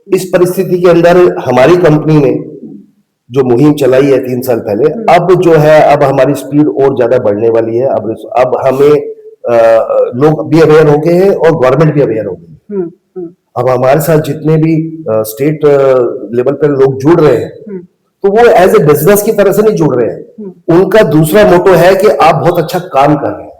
इस परिस्थिति के अंदर हमारी कंपनी ने जो मुहिम चलाई है 3 साल पहले, अब जो है अब हमारी स्पीड और ज्यादा बढ़ने वाली है। अब हमें लोग भी अवेयर हो गए हैं और गवर्नमेंट भी अवेयर हो गई है। अब हमारे साथ जितने भी स्टेट लेवल पर लोग जुड़ रहे हैं, तो वो एज ए बिजनेस की तरह से नहीं जुड़ रहे हैं। उनका दूसरा मोटो है कि आप बहुत अच्छा काम कर रहे हैं,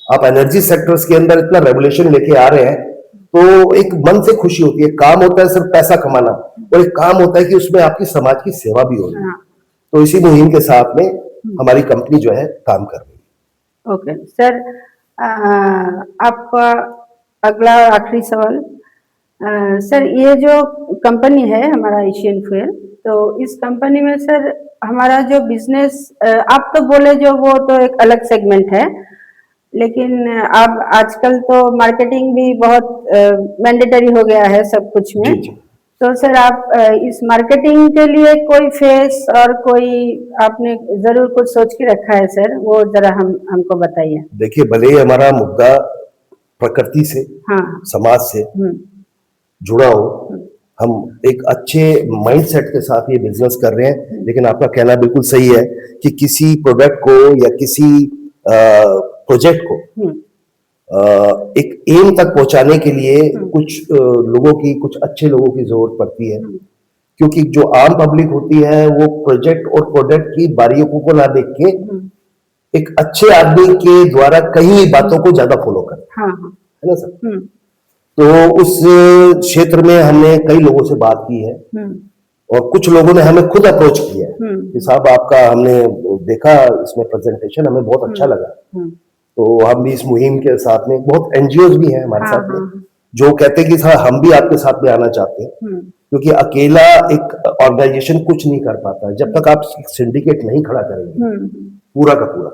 आप एनर्जी सेक्टर्स के अंदर इतना रेगुलेशन लेके आ रहे हैं, तो एक मन से खुशी होती है। काम होता है सिर्फ पैसा कमाना, और एक काम होता है कि उसमें आपकी समाज की सेवा भी हो रही है। तो इसी मुहिम के साथ में हमारी कंपनी जो है काम कर रही है। ओके सर, आपका अगला आखिरी सवाल। सर, ये जो कंपनी है हमारा एशियन फ्यूल, तो इस कंपनी में सर हमारा जो बिजनेस, आप तो बोले जो वो तो एक अलग सेगमेंट है, लेकिन अब आजकल तो मार्केटिंग भी बहुत मैंडेटरी हो गया है सब कुछ में। जी। तो सर आप इस मार्केटिंग के लिए कोई फेस और कोई आपने जरूर कुछ सोच के रखा है सर, वो जरा हमको बताइए। देखिए, भले ही हमारा मुद्दा प्रकृति से, हाँ, समाज से जुड़ा हो, हम एक अच्छे माइंडसेट के साथ ये बिजनेस कर रहे हैं, लेकिन आपका कहना बिल्कुल सही है कि किसी प्रोडक्ट को या किसी प्रोजेक्ट को एक एम तक पहुंचाने के लिए कुछ लोगों की, कुछ अच्छे लोगों की जरूरत पड़ती है। क्योंकि जो आम पब्लिक होती है वो प्रोजेक्ट और प्रोडक्ट की बारीकियों को ना देख के एक अच्छे आदमी के द्वारा कई बातों को ज्यादा फॉलो करता है ना सर। तो उस क्षेत्र में हमने कई लोगों से बात की है, और कुछ लोगों ने हमें खुद अप्रोच किया है कि साहब आपका हमने देखा इसमें प्रेजेंटेशन, हमें बहुत अच्छा लगा। तो हम भी इस मुहिम के साथ में, बहुत एनजीओज भी हैं हमारे साथ में जो कहते हैं कि सर हम भी आपके साथ में आना चाहते हैं, क्योंकि अकेला एक ऑर्गेनाइजेशन कुछ नहीं कर पाता जब तक आप सिंडिकेट नहीं खड़ा करेंगे पूरा का पूरा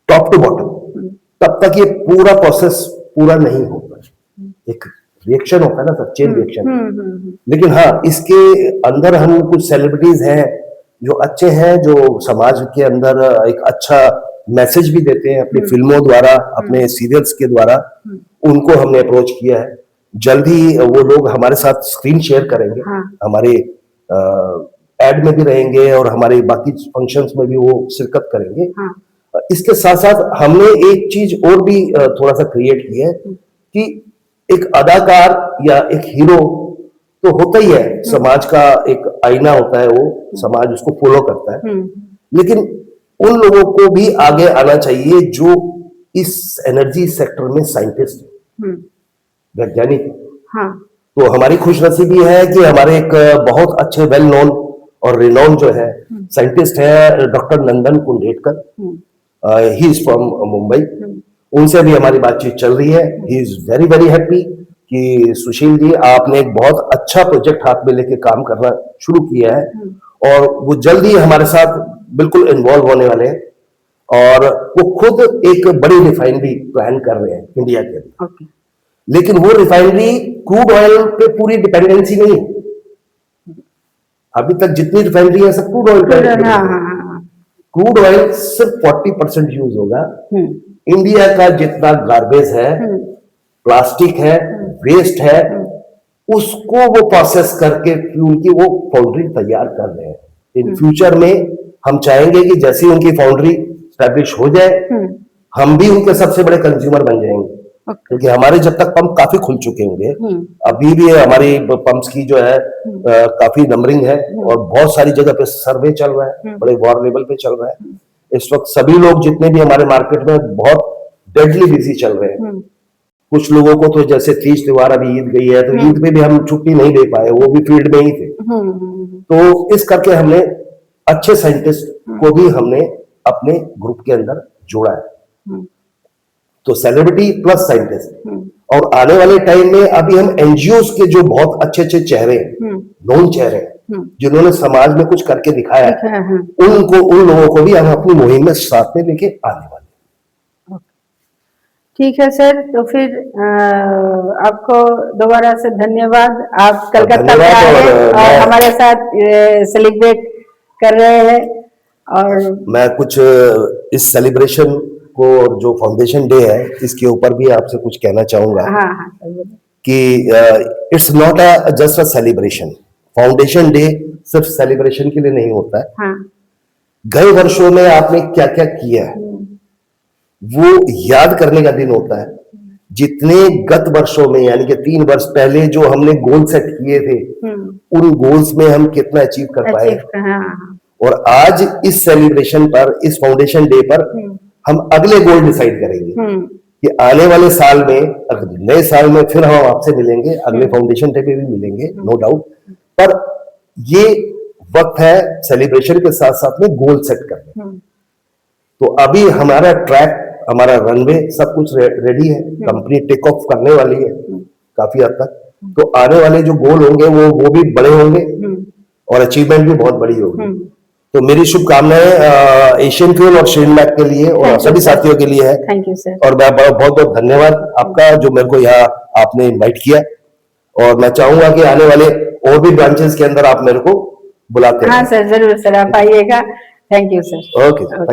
टॉप टू बॉटम, तब तक ये पूरा प्रोसेस पूरा नहीं होता। एक रिएक्शन होता है ना सर, चेन रिएक्शन। लेकिन हाँ, इसके अंदर हम कुछ सेलिब्रिटीज हैं जो अच्छे हैं, जो समाज के अंदर एक अच्छा मैसेज भी देते हैं अपनी फिल्मों द्वारा, अपने सीरियल्स के द्वारा। उनको हमने अप्रोच किया है। जल्दी वो लोग हमारे साथ स्क्रीन शेयर करेंगे, हमारे एड में भी रहेंगे और हमारे बाकी फंक्शंस में भी वो शिरकत करेंगे। इसके साथ साथ हमने एक चीज और भी थोड़ा सा क्रिएट किया है कि एक अदाकार या एक हीरो तो होता ही है, समाज का एक आईना होता है, वो समाज उसको फॉलो करता है। लेकिन उन लोगों को भी आगे आना चाहिए जो इस एनर्जी सेक्टर में साइंटिस्ट है, वैज्ञानिक। तो हमारी खुशनसीबी है कि हमारे एक बहुत अच्छे वेल नोन और रिनोन जो है साइंटिस्ट है doctor Nandan Kundetkar, he is from Mumbai. उनसे भी हमारी बातचीत चल रही है। He is very very happy कि सुशील जी आपने एक बहुत अच्छा प्रोजेक्ट हाथ में लेके काम करना शुरू किया है, और वो जल्दी हमारे साथ बिल्कुल इन्वॉल्व होने वाले हैं, और वो खुद एक बड़ी रिफाइनरी प्लान कर रहे हैं इंडिया के अंदर। लेकिन वो रिफाइनरी क्रूड ऑयल पे पूरी डिपेंडेंसी नहीं है। अभी तक जितनी रिफाइनरी है सब क्रूड ऑयल पे, क्रूड ऑयल सिर्फ 40% यूज होगा। इंडिया का जितना गार्बेज है, प्लास्टिक है, वेस्ट है, उसको वो प्रोसेस करके फ्यूल की वो फाउंड्री तैयार कर रहे हैं। इन फ्यूचर में हम चाहेंगे कि जैसे ही उनकी फाउंड्री स्टैब्लिश हो जाए, हम भी उनके सबसे बड़े कंज्यूमर बन जाएंगे। क्योंकि हमारे जब तक पंप काफी खुल चुके होंगे, अभी भी हमारी पंप्स की जो है काफी नंबरिंग है, और बहुत सारी जगह पे सर्वे चल रहा है, बड़े वॉर लेवल पे चल रहा है। इस वक्त सभी लोग जितने भी हमारे मार्केट में बहुत डेडली बिजी चल रहे हैं। कुछ लोगों को तो जैसे तीज त्योहार, अभी ईद गई है, तो ईद पे भी हम छुट्टी नहीं दे पाए, वो भी फील्ड में ही थे। तो इस करके हमने अच्छे साइंटिस्ट को भी हमने अपने ग्रुप के अंदर जोड़ा है। तो सेलिब्रिटी प्लस साइंटिस्ट, और आने वाले टाइम में अभी हम एनजीओज के जो बहुत अच्छे अच्छे चेहरे, नोन चेहरे, जिन्होंने समाज में कुछ करके दिखाया है, उन लोगों को भी हम अपनी मुहिम में साथ में लेके आने वाले। ठीक है सर, तो फिर आपको दोबारा से धन्यवाद। आप कलकत्ता में आए और हमारे साथ सेलिब्रेट कर रहे हैं। और मैं कुछ इस सेलिब्रेशन को, जो फाउंडेशन डे है, इसके ऊपर भी आपसे कुछ कहना चाहूंगा। कि it's not a just a celebration. Foundation day सिर्फ सेलिब्रेशन के लिए नहीं होता है। हाँ। गए वर्षों में आपने क्या क्या किया है वो याद करने का दिन होता है। जितने गत वर्षों में यानी कि 3 वर्ष पहले जो हमने गोल सेट किए थे उन गोल्स में हम कितना अचीव कर पाए, अचीव, हाँ। और आज इस सेलिब्रेशन पर, इस फाउंडेशन डे पर हम अगले गोल डिसाइड करेंगे कि आने वाले साल में, नए साल में फिर हम आपसे मिलेंगे, अगले फाउंडेशन डे पे भी मिलेंगे, नो डाउट। पर ये वक्त है सेलिब्रेशन के साथ साथ में गोल सेट करने। तो अभी हमारा ट्रैक, हमारा रनवे सब कुछ रेडी है, कंपनी टेक ऑफ करने वाली है काफी हद तक। तो आने वाले जो गोल होंगे वो भी बड़े होंगे और अचीवमेंट भी बहुत बड़ी होगी। तो मेरी शुभकामनाएं एशियन फ्यूल और श्रीनमैक के लिए और सभी साथियों के लिए है। Thank you sir. और मैं बहुत बहुत धन्यवाद आपका जो मेरे को यहाँ आपने इनवाइट किया, और मैं चाहूंगा कि आने वाले और भी ब्रांचेस के अंदर आप मेरे को बुलाते हैं। हाँ सर, जरूर सर, आप आइएगा। Thank you sir. Okay, thank you.